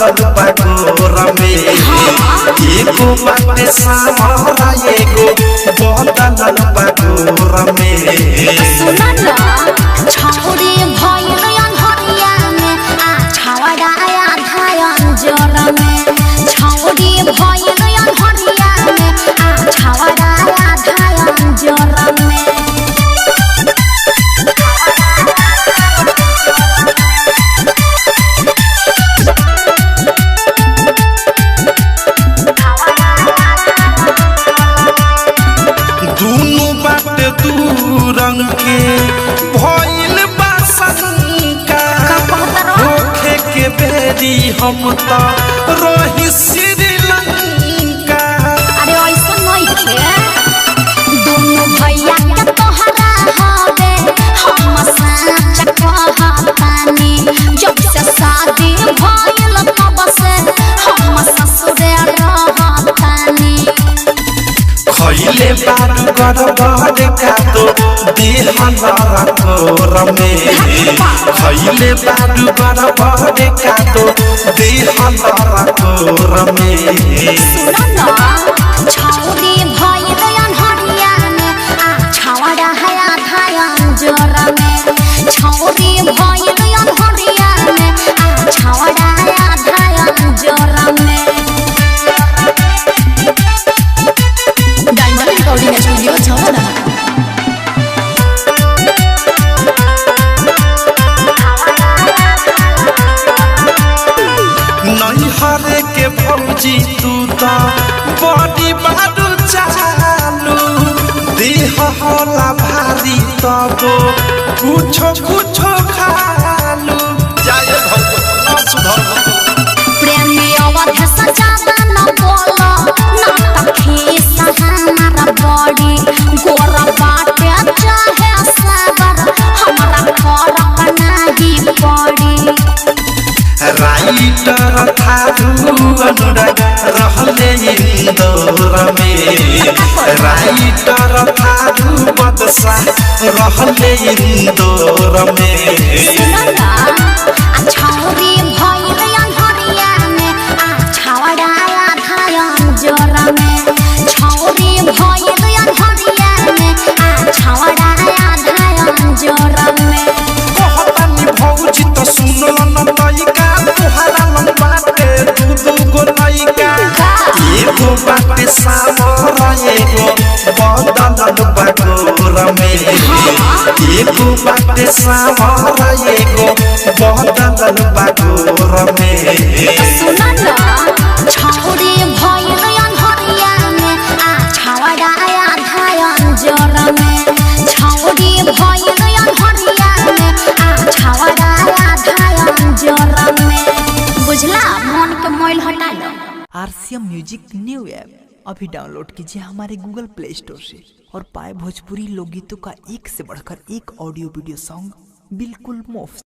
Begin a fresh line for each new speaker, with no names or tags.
बदल बगोर में एको बाटे सामरा एगो बदल बगोर में
सुना ना छौरी भइल अनहरिया में आ छावड़ा आधा अंजोर में छौरी भइल अनहरिया में आ छावड़ा आधा अंजोर में
दूनु बाटे दू रंग के भइल बा शंका होखे के बेरी हम त रही श्रीलंका।
अरे ऐसा नहीं खे दोनों भैया के तोहरा हवे हम साच कहतानी जब से शादी भइल तब से हम ससुरे रहतानी
खइले बारू गरबर का तो देहन रकोर में खइले बारू गरबर का तो देहन रकोर में
सुना ना छौरी भइल अनहरिया में आ छावड़ा आधा अंजोर में छौरी भइल अनहरिया में आ छावड़ा आधा अंजोर में डायमंड रिकॉर्डिंग स्टूडियो छौरा
नहीं हरे के भौजी तू तो बड़ी बारू चालू देह होला भारी तब कुछो कुछो खालू जाए भौजी सुधर
प्रेमी अवध सजादा न बोलो ना तखी सहारा बड़ी गोरा बाटे चाहे सागर हमारा फरक नाही पड़ी
राइटर थारू अनुराग रहले इंदौर में राइटर थारू बदसा रहले इंदौर में
सुना ना छौरी भइल अनहरिया में आ छावड़ा आधा अंजोर में छौरी भइल अनहरिया में आ छावड़ा आधा अंजोर में
कहतानी भौजी त सुनल न लइका तोहरा लंबा के दू गो लइका एगो बाटे सामरा एगो बदल बगोर में एगो बाटे सामरा एगो बदल बगोर में
सुना ना छौरी भइल अनहरिया में आ छावड़ा आधा अंजोर में छौरी भइल अनहरिया में आ छावड़ा आधा अंजोर में बुझला मन के मोइल हटा लो।
आरसीएम म्यूजिक न्यू ऐप अभी डाउनलोड कीजिए हमारे गूगल प्ले स्टोर से और पाए भोजपुरी लोकगीतों का एक से बढ़कर एक ऑडियो वीडियो सॉन्ग बिल्कुल मुफ्त।